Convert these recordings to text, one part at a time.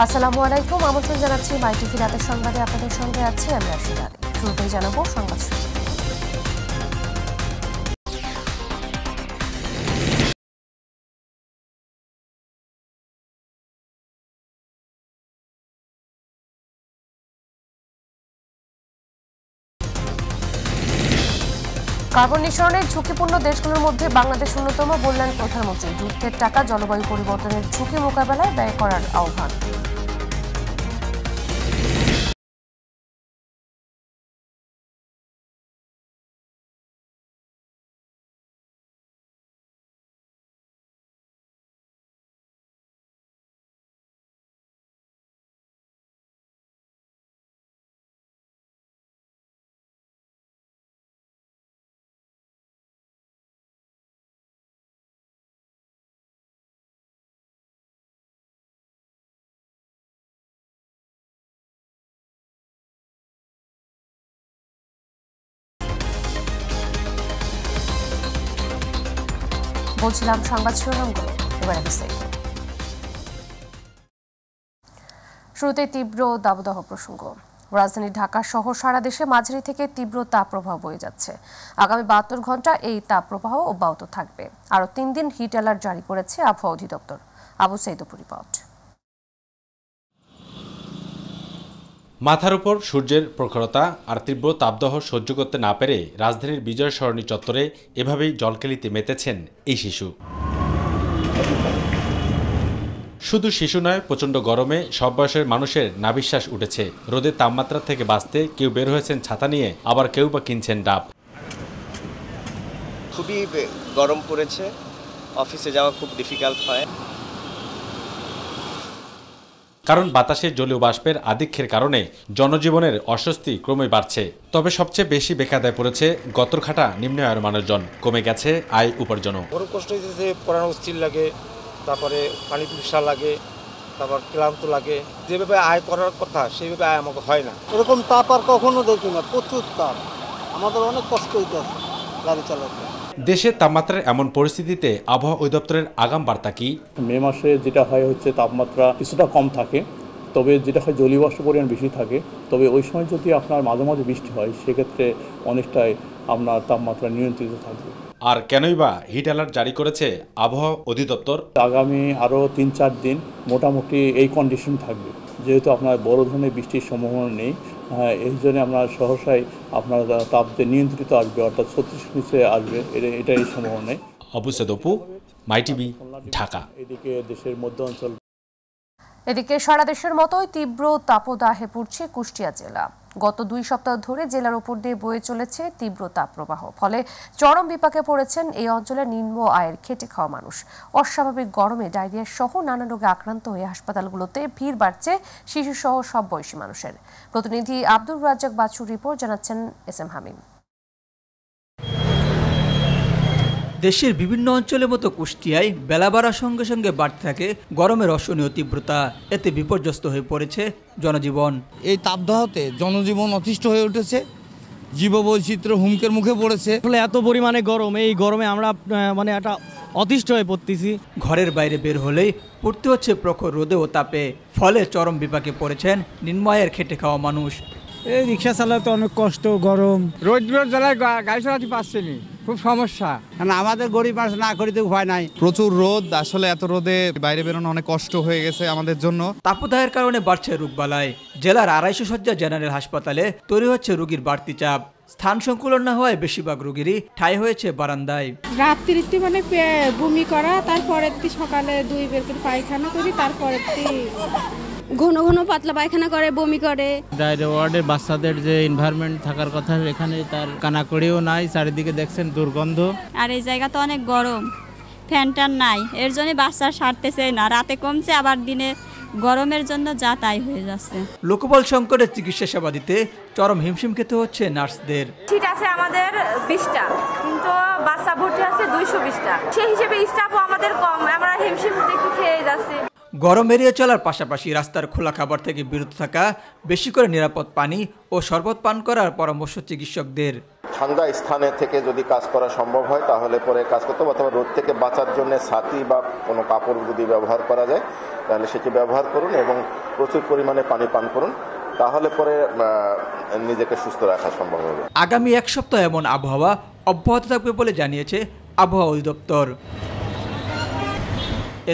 আসসালামু আলাইকুম, আমন্ত্রণ জানাচ্ছি মাই টিভি রাতের সংবাদে। আপনাদের সঙ্গে আছি আমি রাশিদ আলী। শুরুতেই জানাবো সংবাদ শিরোনাম। কার্বন নিঃসরণের ঝুঁকিপূর্ণ দেশগুলোর মধ্যে বাংলাদেশ অন্যতম, বললেন প্রধানমন্ত্রী। যুদ্ধের টাকা জলবায়ু পরিবর্তনের ঝুঁকি মোকাবেলায় ব্যয় করার আহ্বান। বলছিলাম সংবাদ শিরোনামগুলো, এবারে বিস্তারিত। শুরুতে তীব্র দাবদাহ প্রসঙ্গ। রাজধানী ঢাকা সহ সারা দেশে মাঝারি থেকে তীব্র তাপপ্রবাহ বয়ে যাচ্ছে। আগামী 72 ঘন্টা এই তাপপ্রবাহ অব্যাহত থাকবে। আরও 3 দিন হিট অ্যালার্ট জারি করেছে আবহাওয়া অধিদপ্তর। আবু সাইদ রিপোর্ট। মাথার উপর সূর্যের প্রখরতা আর তীব্র তাপদাহ সহ্য করতে না পেরে রাজধানীর বিজয় সরণি চত্বরে এভাবেই জলকেলিতে মেতেছেন এই শিশু। শুধু শিশু নয়, প্রচণ্ড গরমে সব বয়সের মানুষের নাভিশ্বাস উঠেছে। রোদের তাপমাত্রা থেকে বাঁচতে কেউ বের হয়েছেন ছাতা নিয়ে, আবার কেউ বা কিনছেন ডাব। খুবই গরম পড়েছে, অফিসে যাওয়া খুব ডিফিকাল্ট হয়। কারণ বাতাসে জলীয় বাষ্পের আধিক্যের কারণে জনজীবনের অস্বস্তি ক্রমেই বাড়ছে। তবে সবচেয়ে বেশি বেকায়দায় পড়েছে গতরখাটা নিম্ন আয়ের মানুষজন। কমে গেছে আয় উপার্জনও। বড় কষ্ট হয়েছে, পড়ানো স্থির লাগে, তারপরে পানি পিপাসা লাগে, তারপর ক্লান্ত লাগে। যেভাবে আয় করার কথা সেইভাবে আয় আমাকে হয় না। এরকম তাপ আর কখনো দেখি না, প্রচুর তাপ, আমাদের অনেক কষ্ট হইতেছে গাড়ি চালাতে। দেশের তাপমাত্রার এমন পরিস্থিতিতে আবহাওয়া অধিদপ্তরের আগাম বার্তা কি? মে মাসে যেটা হয় হচ্ছে তাপমাত্রা কিছুটা কম থাকে, তবে যেটা হয় জলীয় বাষ্প পরিমাণ বেশি থাকে। তবে ওই সময় যদি আপনার মাঝে মাঝে বৃষ্টি হয়, সেক্ষেত্রে অনেকটাই আপনার তাপমাত্রা নিয়ন্ত্রিত থাকবে। আর কেনই বা হিট অ্যালার্ট জারি করেছে আবহাওয়া অধিদপ্তর? আগামী আরও 3-4 দিন মোটামুটি এই কন্ডিশন থাকবে। যেহেতু আপনার বড় ধরনের বৃষ্টির সম্ভাবনা নেই, এই জন্য আপনার সহসাই আপনার তাপতে নিয়ন্ত্রিত আসবে, অর্থাৎ 36 নিচে আসবে, এটাই সম্ভাবনা নেই। আবু সাইদ, মাই টিভি, ঢাকা। এদিকে দেশের মধ্য অঞ্চল। এদিকে সারা দেশের মতোই তীব্র তাপদাহে পড়ছে কুষ্টিয়া জেলা। গত 2 সপ্তাহ ধরে জেলার উপর দিয়ে বয়ে চলেছে তীব্র তাপপ্রবাহ। ফলে চরম বিপাকে পড়েছেন এই অঞ্চলের নিম্ন আয়ের খেটে খাওয়া মানুষ। অস্বাভাবিক গরমে ডায়রিয়া সহ নানা রোগে আক্রান্ত হয়ে হাসপাতালগুলোতে ভিড় বাড়ছে শিশু সহ সব বয়সী মানুষের। প্রতিনিধি আব্দুর রাজ্জাক বাছুর রিপোর্ট, জানাচ্ছেন এস এম হামিম। দেশের বিভিন্ন অঞ্চলের মতো কুষ্টিয়ায় বেলা বাড়ার সঙ্গে সঙ্গে বাড়তে থাকে গরমের অসহনীয় তীব্রতা। এতে বিপর্যস্ত হয়ে পড়েছে জনজীবন। এই তাপদাহতে জনজীবন অতিষ্ঠ হয়ে উঠেছে, জীববৈচিত্র্য হুমকির মুখে পড়েছে। আসলে এত পরিমাণে গরম, এই গরমে আমরা একটা অতিষ্ঠ হয়ে পড়তেছি। ঘরের বাইরে বের হলেই পড়তে হচ্ছে প্রখর রোদে ও তাপে। ফলে চরম বিপাকে পড়েছেন নিম্ন আয়ের খেটে খাওয়া মানুষ। এই রিক্সা চালাতে অনেক কষ্ট, গরম, রোদ জ্বালায় গাড়ি চালাতে পারছি না, খুব সমস্যা। আমাদের গরিব মানুষ না করিতে উপায় নাই। প্রচুর রোদ, আসলে এত রোদে বাইরে বেরোনো অনেক কষ্ট হয়ে গেছে আমাদের জন্য। তাপদাহের কারণে বাড়ছে রোগবালাই। জেলার 250 শয্যা জেনারেল হাসপাতালে তৈরি হচ্ছে রোগীর বাড়তি চাপ। স্থান সংকুলন না হওয়ায় বেশিরভাগ রোগীরই ঠাঁই হয়েছে বারান্দায়। রাত্রিতে বমি করা, তারপরে সকালে 2 বের করে পায়খানা করি, তারপরে ঘন ঘন পাতলা পায়খানা করে, বমি করে। ডায়রিয়া ওয়ার্ডে বাচ্চাদের যে এনভায়রনমেন্ট থাকার কথা, এখানে তার কানাকড়িও নাই, চারিদিকে দেখছেন দুর্গন্ধ। আর এই জায়গা তো অনেক গরম, ফ্যান টান নাই, এর জন্য বাচ্চা সারতেছে না। রাতে কমছে, আবার দিনে গরমের জন্য যা তাই হয়ে যাচ্ছে। লোকবল সংকটের চিকিৎসা সেবা দিতে চরম হিমশিম খেতে হচ্ছে নার্সদের। সিট আছে আমাদের 20টা, কিন্তু বাচ্চা ভর্তি আছে 220টা। সেই হিসেবে স্টাফও আমাদের কম, আমরা হিমশিম একটু খেয়ে যাচ্ছি। গরম এড়িয়ে চলার পাশাপাশি রাস্তার খোলা খাবার থেকে বিরত থাকা, বেশি করে নিরাপদ পানি ও শরবত পান করার পরামর্শ চিকিৎসকদের। ঠান্ডা স্থানে থেকে যদি কাজ করা সম্ভব হয় তাহলে পরে কাজ করতে হবে, অথবা রোদ থেকে বাঁচার জন্য ছাতি বা কোনো কাপড় যদি ব্যবহার করা যায় তাহলে সেটি ব্যবহার করুন এবং প্রচুর পরিমাণে পানি পান করুন, তাহলে পরে নিজেকে সুস্থ রাখা সম্ভব হবে। আগামী এক সপ্তাহ এমন আবহাওয়া অব্যাহত থাকবে বলে জানিয়েছে আবহাওয়া অধিদপ্তর।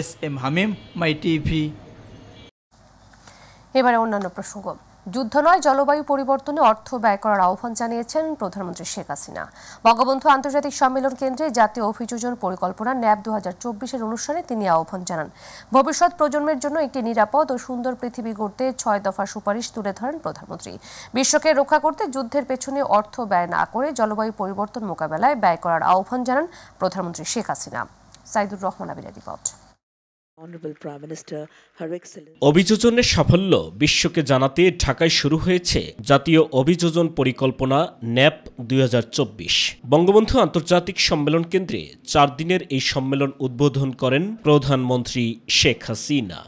SM হামিম, মাই টিভি। এবারে অন্যান্য প্রসঙ্গ। যুদ্ধ নয়, জলবায়ু পরিবর্তনে অর্থ ব্যয় করার আহ্বান জানিয়েছেন প্রধানমন্ত্রী শেখ হাসিনা। বঙ্গবন্ধু আন্তর্জাতিক সম্মেলন কেন্দ্রে জাতীয় অভিযোজন পরিকল্পনা ন্যাপ 2024-এর অনুষ্ঠানে তিনি আহ্বান জানান। ভবিষ্যৎ প্রজন্মের জন্য একটি নিরাপদ ও সুন্দর পৃথিবী গড়তে 6 দফা সুপারিশ তুলে ধরেন প্রধানমন্ত্রী। বিশ্বকে রক্ষা করতে যুদ্ধের পেছনে অর্থ ব্যয় না করে জলবায়ু পরিবর্তন মোকাবেলায় ব্যয় করার আহ্বান জানান প্রধানমন্ত্রী শেখ হাসিনা। সাইদুর রহমান আবিরের রিপোর্ট। অভিযোজনের সাফল্য বিশ্বকে জানাতে ঢাকায় শুরু হয়েছে জাতীয় অভিযোজন পরিকল্পনা ন্যাপ 2024। বঙ্গবন্ধু আন্তর্জাতিক সম্মেলন কেন্দ্রে 4 দিনের এই সম্মেলন উদ্বোধন করেন প্রধানমন্ত্রী শেখ হাসিনা।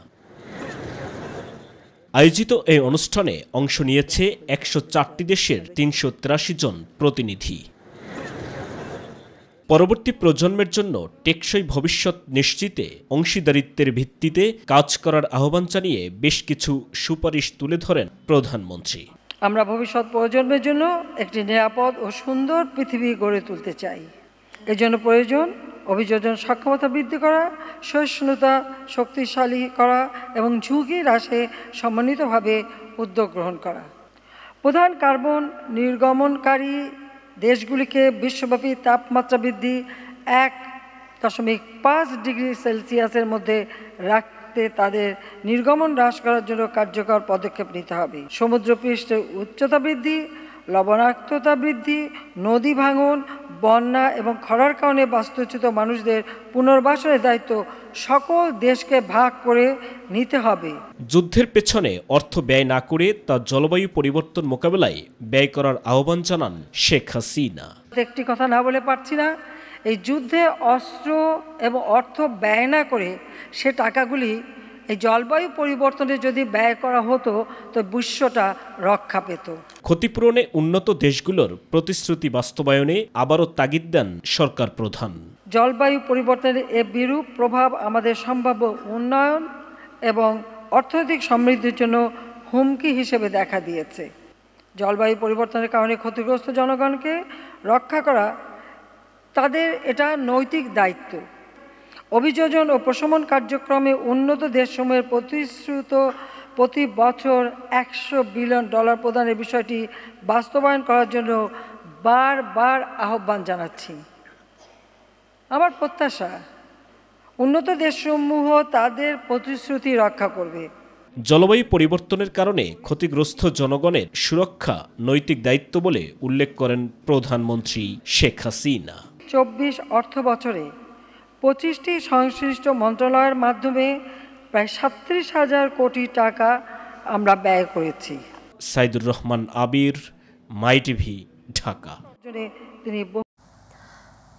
আয়োজিত এই অনুষ্ঠানে অংশ নিয়েছে 104টি দেশের 383 জন প্রতিনিধি। পরবর্তী প্রজন্মের জন্য টেকসই ভবিষ্যৎ নিশ্চিতে অংশীদারিত্বের ভিত্তিতে কাজ করার আহ্বান জানিয়ে বেশ কিছু সুপারিশ তুলে ধরেন প্রধানমন্ত্রী। আমরা ভবিষ্যৎ প্রজন্মের জন্য একটি নিরাপদ ও সুন্দর পৃথিবী গড়ে তুলতে চাই। এর জন্য প্রয়োজন অভিযোজন সক্ষমতা বৃদ্ধি করা, সহিষ্ণুতা শক্তিশালী করা এবং ঝুঁকি হ্রাসে সমন্বিতভাবে উদ্যোগ গ্রহণ করা। প্রধান কার্বন নির্গমনকারী দেশগুলিকে বিশ্বব্যাপী তাপমাত্রা বৃদ্ধি 1.5 ডিগ্রি সেলসিয়াসের মধ্যে রাখতে তাদের নির্গমন হ্রাস করার জন্য কার্যকর পদক্ষেপ নিতে হবে। সমুদ্রপৃষ্ঠের উচ্চতা বৃদ্ধি, লবণাক্ততা বৃদ্ধি, নদী ভাঙন, বন্যা এবং খরার কারণে বাস্তুচ্যুত মানুষদের পুনর্বাসনের দায়িত্ব সকল দেশকে ভাগ করে নিতে হবে। যুদ্ধের পেছনে অর্থ ব্যয় না করে তা জলবায়ু পরিবর্তন মোকাবেলায় ব্যয় করার আহ্বান জানান শেখ হাসিনা। একটি কথা না বলে পারছি না, এই যুদ্ধে অস্ত্র এবং অর্থ ব্যয় না করে সে টাকাগুলি এই জলবায়ু পরিবর্তনে যদি ব্যয় করা হতো তো বিশ্বটা রক্ষা পেত। ক্ষতিপূরণে উন্নত দেশগুলোর প্রতিশ্রুতি বাস্তবায়নে আবারও তাগিদ দেন সরকার প্রধান। জলবায়ু পরিবর্তনের এ বিরূপ প্রভাব আমাদের সম্ভাব্য উন্নয়ন এবং অর্থনৈতিক সমৃদ্ধির জন্য হুমকি হিসেবে দেখা দিয়েছে। জলবায়ু পরিবর্তনের কারণে ক্ষতিগ্রস্ত জনগণকে রক্ষা করা তাদের এটা নৈতিক দায়িত্ব। অভিযোজন ও প্রশমন কার্যক্রমে উন্নত দেশসমূহের প্রতিশ্রুত প্রতি বছর $100 বিলিয়ন প্রদানের বিষয়টি বাস্তবায়ন করার জন্য বারবার আহ্বান জানাচ্ছি। আমার প্রত্যাশা উন্নত দেশসমূহ তাদের প্রতিশ্রুতি রক্ষা করবে। জলবায়ু পরিবর্তনের কারণে ক্ষতিগ্রস্ত জনগণের সুরক্ষা নৈতিক দায়িত্ব বলে উল্লেখ করেন প্রধানমন্ত্রী শেখ হাসিনা। 24 অর্থ বছরে 25টি সংশ্লিষ্ট মন্ত্রণালয়ের মাধ্যমে প্রায় 37,000 কোটি টাকা আমরা ব্যয় করেছি। Saidur Rahman Abir, my TV, Dhaka. তিনি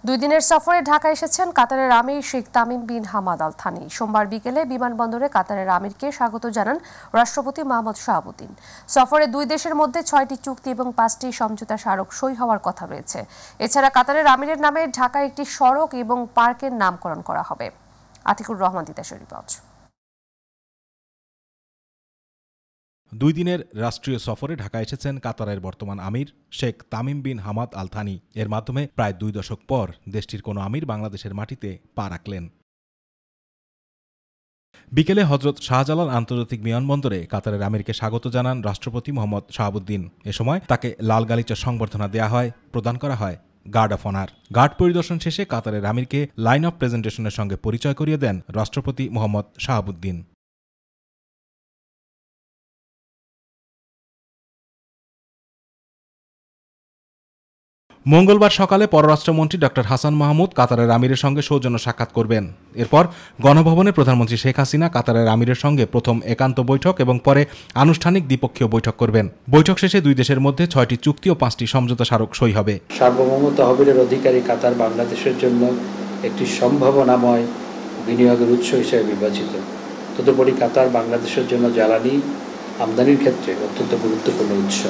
2 দিনের সফরে ঢাকা এসেছেন কাতারের আমির Sheikh Tamim bin Hamad Al Thani. সোমবার বিকেলে বিমানবন্দরে কাতারের আমিরকে স্বাগত জানান রাষ্ট্রপতি মোহাম্মদ শাহাবুদ্দিন। সফরে 2 দেশের মধ্যে 6টি চুক্তি এবং 5টি সমঝোতা স্মারক সই হওয়ার কথা রয়েছে। এছাড়া কাতারের আমিরের নামে ঢাকায় একটি সড়ক এবং পার্কের নামকরণ করা হবে। আতিকুর রহমান তিতাসের রিপোর্ট। 2 দিনের রাষ্ট্রীয় সফরে ঢাকা এসেছেন কাতারের বর্তমান আমির Sheikh Tamim bin Hamad Al Thani. এর মাধ্যমে প্রায় 2 দশক পর দেশটির কোনো আমির বাংলাদেশের মাটিতে পা রাখলেন। বিকেলে হজরত শাহজালাল আন্তর্জাতিক বিমানবন্দরে কাতারের আমিরকে স্বাগত জানান রাষ্ট্রপতি মোহাম্মদ শাহাবুদ্দিন। এ সময় তাকে লাল গালিচা সংবর্ধনা দেয়া হয়, প্রদান করা হয় গার্ড অফ অনার। গার্ড পরিদর্শন শেষে কাতারের আমিরকে লাইন অফ প্রেজেন্টেশনের সঙ্গে পরিচয় করিয়ে দেন রাষ্ট্রপতি মোহাম্মদ শাহাবুদ্দিন। মঙ্গলবার সকালে পররাষ্ট্রমন্ত্রী ডক্টর হাসান মাহমুদ কাতারের আমিরের সঙ্গে সৌজন্য সাক্ষাৎ করবেন। এরপর গণভবনে প্রধানমন্ত্রী শেখ হাসিনা কাতারের আমিরের সঙ্গে প্রথম একান্ত বৈঠক এবং পরে আনুষ্ঠানিক দ্বিপক্ষীয় বৈঠক করবেন। বৈঠক শেষে 2 দেশের মধ্যে 6টি চুক্তি ও 5টি সমঝোতা স্মারক সই হবে। সার্বভৌম তহবিলের অধিকারী কাতার বাংলাদেশের জন্য একটি সম্ভাবনাময় বিনিয়োগের উৎস হিসেবে বিবেচিত। তদুপরি কাতার বাংলাদেশের জন্য জ্বালানি আমদানির ক্ষেত্রে অত্যন্ত গুরুত্বপূর্ণ উৎস।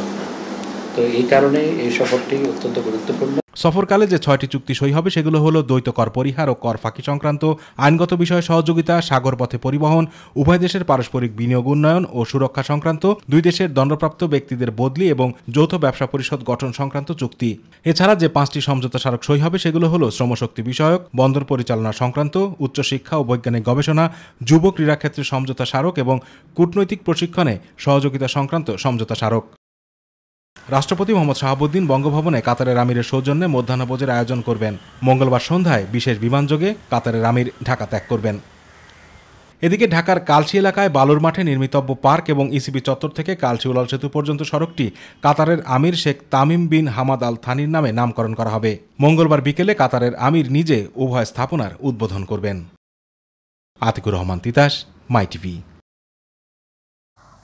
তো এই কারণে এই সফরটি অত্যন্ত গুরুত্বপূর্ণ। সফরকালে যে 6টি চুক্তি সই হবে সেগুলো হলো দ্বৈত কর পরিহার ও কর ফাঁকি সংক্রান্ত আইনগত বিষয়ে সহযোগিতা, সাগর পথে পরিবহন, উভয় দেশের পারস্পরিক বিনিয়োগ উন্নয়ন ও সুরক্ষা সংক্রান্ত, দুই দেশের দণ্ডপ্রাপ্ত ব্যক্তিদের বদলি এবং যৌথ ব্যবসা পরিষদ গঠন সংক্রান্ত চুক্তি। এছাড়া যে 5টি সমঝোতা স্মারক সই হবে সেগুলো হলো শ্রমশক্তি বিষয়ক, বন্দর পরিচালনা সংক্রান্ত, উচ্চশিক্ষা ও বৈজ্ঞানিক গবেষণা, যুব ক্রীড়াক্ষেত্রে সমঝোতা স্মারক এবং কূটনৈতিক প্রশিক্ষণে সহযোগিতা সংক্রান্ত সমঝোতা স্মারক। রাষ্ট্রপতি মোহাম্মদ শাহাবুদ্দিন বঙ্গভবনে কাতারের আমিরের সৌজন্যে মধ্যাহ্নভোজের আয়োজন করবেন। মঙ্গলবার সন্ধ্যায় বিশেষ বিমানযোগে কাতারের আমির ঢাকা ত্যাগ করবেন। এদিকে ঢাকার কালশী এলাকায় বালুর মাঠে নির্মিতব্য পার্ক এবং ইসিবি চত্বর থেকে কালশী উলাল সেতু পর্যন্ত সড়কটি কাতারের আমির Sheikh Tamim bin Hamad Al থানির নামে নামকরণ করা হবে। মঙ্গলবার বিকেলে কাতারের আমির নিজে উভয় স্থাপনার উদ্বোধন করবেন। আতিকুর রহমান তিতাস, মাই টিভি।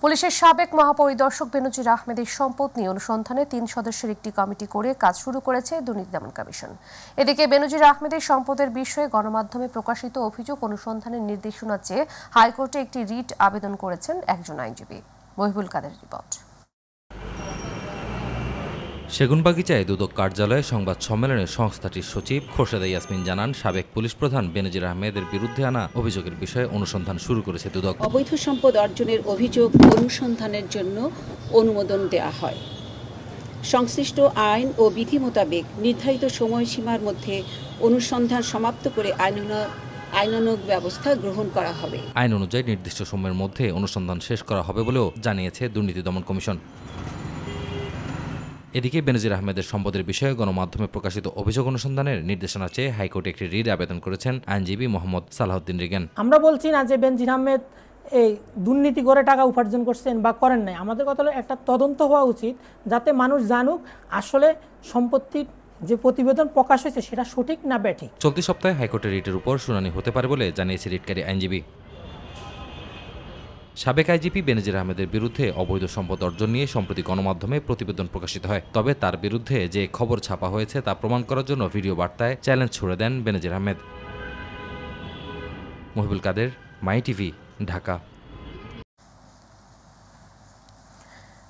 পুলিশের সাবেক মহাপরিদর্শক বেনজির আহমেদের সম্পদ নিয়ে অনুসন্ধানে 3 সদস্যের একটি কমিটি করে কাজ শুরু করেছে দুর্নীতি দমন কমিশন। এদিকে বেনজির আহমেদের সম্পদের বিষয়ে গণমাধ্যমে প্রকাশিত অভিযোগ অনুসন্ধানের নির্দেশনা চেয়ে হাইকোর্টে একটি রিট আবেদন করেছেন একজন আইনজীবী। মহিবুল কাদের রিপোর্ট। সেগুনবাগিচায় দুদক কার্যালয়ে সংবাদ সম্মেলনে সংস্থাটির সচিব খোরশেদা ইয়াসমিন জানান, সাবেক পুলিশ প্রধান বেনজির আহমেদের বিরুদ্ধে আনা অভিযোগের বিষয়ে অনুসন্ধান শুরু করেছে দুদক। অবৈধ সম্পদ অর্জনের অভিযোগ অনুসন্ধানের জন্য অনুমোদন দেওয়া হয়। সংশ্লিষ্ট আইন ও বিধি মোতাবেক নির্ধারিত সময়সীমার মধ্যে অনুসন্ধান সমাপ্ত করে আইনানুগ ব্যবস্থা গ্রহণ করা হবে। আইন অনুযায়ী নির্দিষ্ট সময়ের মধ্যে অনুসন্ধান শেষ করা হবে বলেও জানিয়েছে দুর্নীতি দমন কমিশন। এদিকে বেনজির আহমেদের সম্পদের বিষয়ে গণমাধ্যমে প্রকাশিত অভিযোগ অনুসন্ধানের নির্দেশনা চেয়ে হাইকোর্টে একটি রিট আবেদন করেছেন আইনজীবী মোহাম্মদ সালাহউদ্দিন রিগান। আমরা বলছি না যে বেনজির আহমেদ এই দুর্নীতি করে টাকা উপার্জন করছেন বা করেন নাই। আমাদের কথা হলো একটা তদন্ত হওয়া উচিত, যাতে মানুষ জানুক আসলে সম্পত্তির যে প্রতিবেদন প্রকাশ হয়েছে সেটা সঠিক না ব্যাঠিক। চলতি সপ্তাহে হাইকোর্টের রিটের উপর শুনানি হতে পারে বলে জানিয়েছে রিটকারী আইনজীবী। সাবেক আইজিপি বেনজির আহমেদের বিরুদ্ধে অবৈধ সম্পদ অর্জন নিয়ে সম্প্রতি গণমাধ্যমে প্রতিবেদন প্রকাশিত হয়। তবে তার বিরুদ্ধে যে খবর ছাপা হয়েছে তা প্রমাণ করার জন্য ভিডিও বার্তায় চ্যালেঞ্জ ছুড়ে দেন বেনজির আহমেদ। মহিবুল কাদের, মাই টিভি, ঢাকা।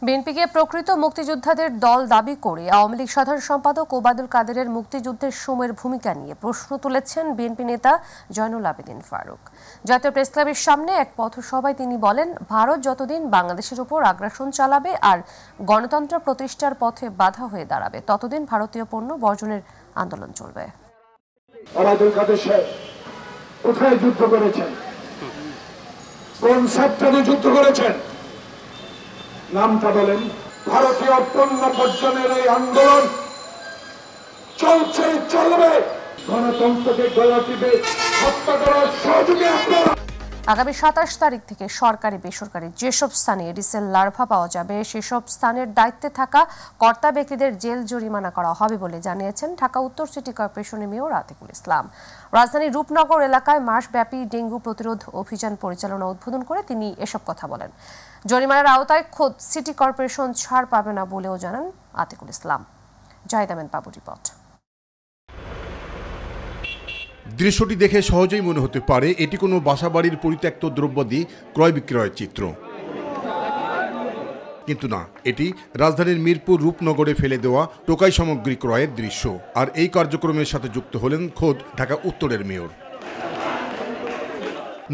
বিএনপিকে প্রকৃত মুক্তিযোদ্ধাদের দল দাবি করে আওয়ামী লীগ সাধারণ সম্পাদক ওবায়দুল কাদেরের মুক্তিযুদ্ধের সময়ের ভূমিকা নিয়ে প্রশ্ন তুলেছেন বিএনপি নেতা জয়নুল আবেদিন ফারুক। জাতীয় প্রেসক্লাবের সামনে এক পথসভায় তিনি বলেন, ভারত যতদিন বাংলাদেশের উপর আগ্রাসন চালাবে আর গণতন্ত্র প্রতিষ্ঠার পথে বাধা হয়ে দাঁড়াবে, ততদিন ভারতীয় পণ্য বর্জনের আন্দোলন চলবে। ওবায়দুল কাদের সাহেব কোথায় যুদ্ধ করেছেন, কোন সেক্টরে যুদ্ধ করেছেন, নামটা বলেন। ভারতীয় পণ্য বর্জনের এই আন্দোলন চলছে, চলবে। গণতন্ত্রকে গলা টিপে হত্যা করার সহযোগী আপনারা। আগামী 27 তারিখ থেকে সরকারি বেসরকারি যেসব স্থানে এডিসের লার্ভা পাওয়া যাবে সেসব স্থানের দায়িত্বে থাকা কর্তা ব্যক্তিদের জেল জরিমানা করা হবে বলে জানিয়েছেন ঢাকা উত্তর সিটি কর্পোরেশনের মেয়র আতিকুল ইসলাম। রাজধানীর রূপনগর এলাকায় মাসব্যাপী ডেঙ্গু প্রতিরোধ অভিযান পরিচালনা উদ্বোধন করে তিনি এসব কথা বলেন। জরিমানার আওতায় খোদ সিটি কর্পোরেশন ছাড় পাবে না বলেও জানান আতিকুল ইসলাম। জাহিদ আহমেদ বাবু রিপোর্ট। দৃশ্যটি দেখে সহজেই মনে হতে পারে এটি কোনো বাসাবাড়ির পরিত্যক্ত দ্রব্যাদি ক্রয় বিক্রয়ের চিত্র, কিন্তু না, এটি রাজধানীর মিরপুর রূপনগরে ফেলে দেওয়া টোকাই সামগ্রী ক্রয়ের দৃশ্য। আর এই কার্যক্রমের সাথে যুক্ত হলেন খোদ ঢাকা উত্তরের মেয়র।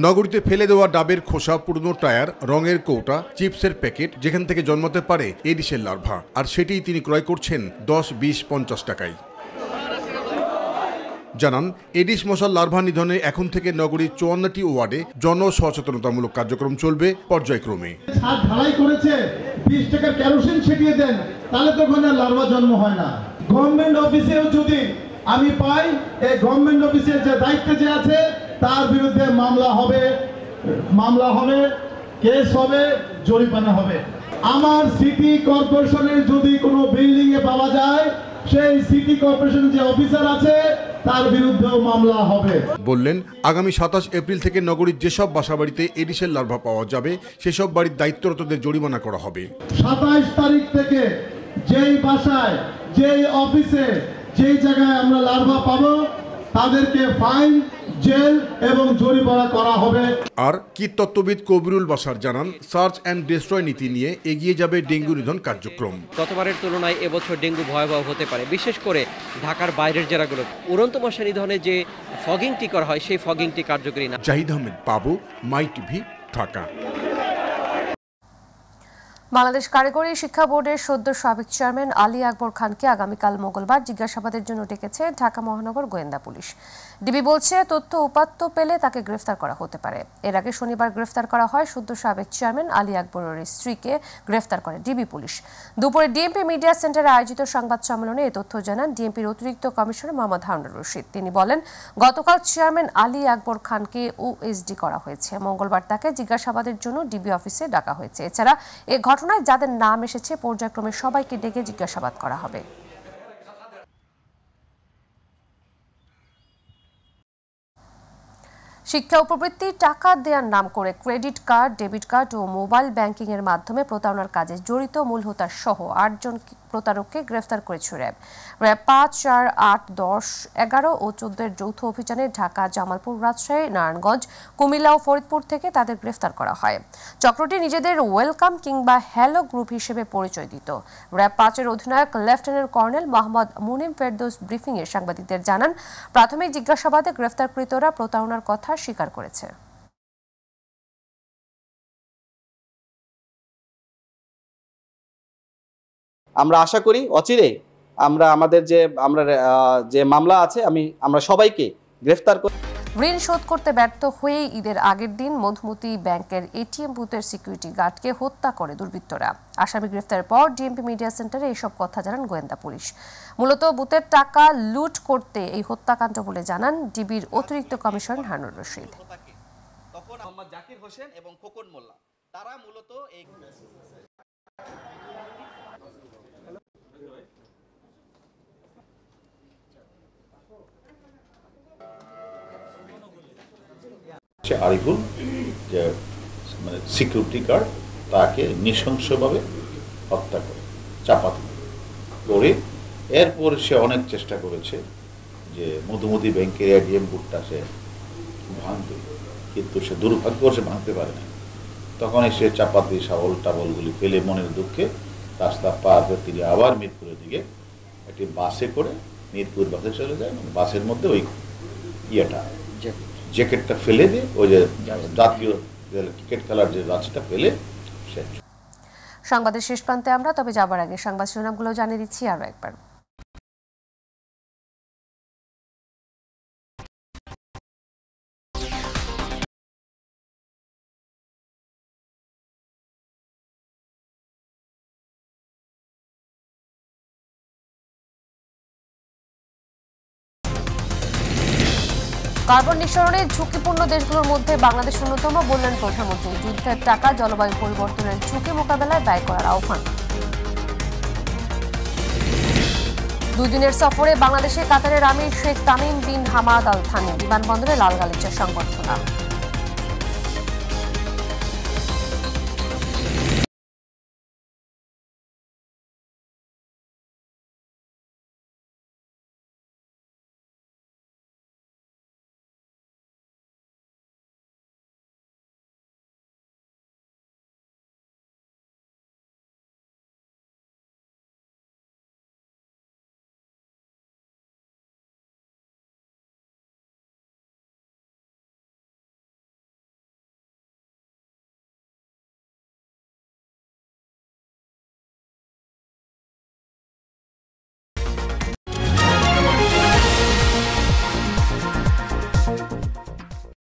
নগরীতে ফেলে দেওয়া ডাবের খোসা, পুরনো টায়ার, রঙের কৌটা, চিপসের প্যাকেট, যেখান থেকে জন্মাতে পারে এডিসের লার্ভা, আর সেটিই তিনি ক্রয় করছেন 10, 20, 50 টাকায়। জানান, এডিস মশার লার্ভা নিধনে এখন থেকে নগরীর 54টি ওয়ার্ডে জনসচেতনতামূলক কার্যক্রম চলবে পর্যায়ক্রমে। ছাদ ঢালাই করেছে, 20 টাকার কেরোসিন ছিটিয়ে দেন, তাহলে তো ওখানে লার্ভা জন্ম হয় না। গভর্নমেন্ট অফিসেও যদি আমি পাই, এই গভর্নমেন্ট অফিসের যে দায়িত্বে যে আছে তার বিরুদ্ধে মামলা হবে, কেস হবে, জরিমানা হবে। আমার সিটি কর্পোরেশনের যদি কোনো বিল্ডিং এ পাওয়া যায়, সেই সিটি কর্পোরেশনের যে অফিসার আছে তার বিরুদ্ধেও মামলা হবে। বললেন, আগামী 27 এপ্রিল থেকে নগরীর যেসব বাসাবাড়িতে এডিসের লার্ভা পাওয়া যাবে সেসব বাড়ির দায়িত্বরতদের জরিমানা করা হবে। 27 তারিখ থেকে যেই বাসায়, যেই অফিসে, যেই জায়গায় আমরা লার্ভা পাবো তাদেরকে ফাইন জেল এবং জরিমানা করা হবে। আর কীটতত্ত্ববিদ কবিরুল বাশার জানান, সার্চ অ্যান্ড ডেস্ট্রয় নীতি নিয়ে এগিয়ে যাবে ডেঙ্গু নিধন কার্যক্রম। গতবারের তুলনায় এবছর ডেঙ্গু ভয়াবহ হতে পারে, বিশেষ করে ঢাকার বাইরের জেলাগুলো। উড়ন্ত মশা নিধনে যে ফগিংটি করা হয় সেই ফগিংটি কার্যকরী না। জাহিদ আহমেদ বাবু, মাই টিভি, ঢাকা। বাংলাদেশ কারিগরি শিক্ষা বোর্ডের সদ্য সাবেক চেয়ারম্যান আলী আকবর খানকে আগামীকাল মঙ্গলবার জিজ্ঞাসাবাদের জন্য ডেকেছে ঢাকা মহানগর গোয়েন্দা পুলিশ। ডিবি বলছে, তথ্য উপাত্ত পেলে তাকে গ্রেফতার করা হতে পারে। এর আগে শনিবার গ্রেফতার করা হয় সদ্য সাবেক চেয়ারম্যান আলী আকবরের স্ত্রীকে গ্রেফতার করে ডিবি পুলিশ। দুপুরে ডিএমপি মিডিয়া সেন্টারে আয়োজিত সংবাদ সম্মেলনে এ তথ্য জানান ডিএমপির অতিরিক্ত কমিশনার মোহাম্মদ হারুনুর রশিদ। তিনি বলেন, গতকাল চেয়ারম্যান আলী আকবর খানকে ওএসডি করা হয়েছে। মঙ্গলবার তাকে জিজ্ঞাসাবাদের জন্য ডিবি অফিসে ডাকা হয়েছে। এছাড়া এ ঘটনায় যাদের নাম এসেছে পর্যায়ক্রমে সবাইকে ডেকে জিজ্ঞাসাবাদ করা হবে। শিক্ষা উপবৃত্তি টাকা দেওয়ার নাম করে ক্রেডিট কার্ড, ডেবিট কার্ড ও মোবাইল ব্যাংকিং এর মাধ্যমে প্রতারণার কাজে জড়িত মূল হোতা সহ 8 জন প্রতারককে গ্রেফতার করেছে র্যাব। র্যাব 5, 4, 8, 10, 11 ও 14 এর যৌথ অভিযানে ঢাকা, জামালপুর, রাজশাহী, নারায়ণগঞ্জ, কুমিল্লা ও ফরিদপুর থেকে তাদের গ্রেফতার করা হয়। চক্রটি নিজেদের ওয়েলকাম কিংবা হ্যালো গ্রুপ হিসেবে পরিচয় দিত। র্যাব 5 এর অধিনায়ক lieutenant colonel Mohammad Munim Ferdous briefing এ সাংবাদিকদের জানান, প্রাথমিক জিজ্ঞাসাবাদে গ্রেফতারকৃতরা প্রতারণার কথা স্বীকার করেছে। আমরা আশা করি অচিরে আমাদের যে মামলা আছে আমরা সবাইকে গ্রেফতার করি। ঋণ শোধ করতে ব্যর্থ হয়ে ঈদের আগের দিন মধুমতি ব্যাংকের এটিএম বুথের সিকিউরিটি গার্ডকে হত্যা করে দুর্বৃত্তরা। আসামি গ্রেফতারের পর ডিএমপি মিডিয়া সেন্টারে এসব কথা জানান গোয়েন্দা পুলিশ। মূলত বুথের টাকা লুট করতে এই হত্যাকাণ্ড বলে জানান ডিবির অতিরিক্ত কমিশনার হারুনুর রশিদ। তখন মোহাম্মদ জাকির হোসেন এবং খোকন মোল্লা তারা মূলত এই আরিফুল যে মানে সিকিউরিটি গার্ড তাকে নৃশংসভাবে হত্যা করে চাপাতি করে। এরপর সে অনেক চেষ্টা করেছে যে মধুমতি ব্যাংকের এটিএম বুথটা সে ভাঙবে, কিন্তু সে দুর্ভাগ্য সে ভাঙতে পারে না। তখন সে চাপাতি শাবল টাবলগুলি ফেলে মনের দুঃখে রাস্তা পার হয়ে তিনি আবার মিরপুরের দিকে একটি বাসে করে মিরপুর বাসে চলে যায়। মানে বাসের মধ্যে ওই জ্যাকেটটা ফেলে দিয়ে ওই যে জাতীয় ক্রিকেট খেলার যে রাস্তা ফেলে শেষ। সংবাদের শেষ প্রান্তে আমরা, তবে যাবার আগে সংবাদ শিরোনামগুলো জানিয়ে দিচ্ছি আরো একবার। কার্বন নিঃসরণের ঝুঁকিপূর্ণ দেশগুলোর মধ্যে বাংলাদেশ অন্যতম, বললেন প্রধানমন্ত্রী। যুদ্ধের টাকা জলবায়ু পরিবর্তনের ঝুঁকি মোকাবেলায় ব্যয় করার আহ্বান। 2 দিনের সফরে বাংলাদেশে কাতারের আমির Sheikh Tamim bin Hamad Al Thani. বিমানবন্দরে লাল গালিচার সংবর্ধনা।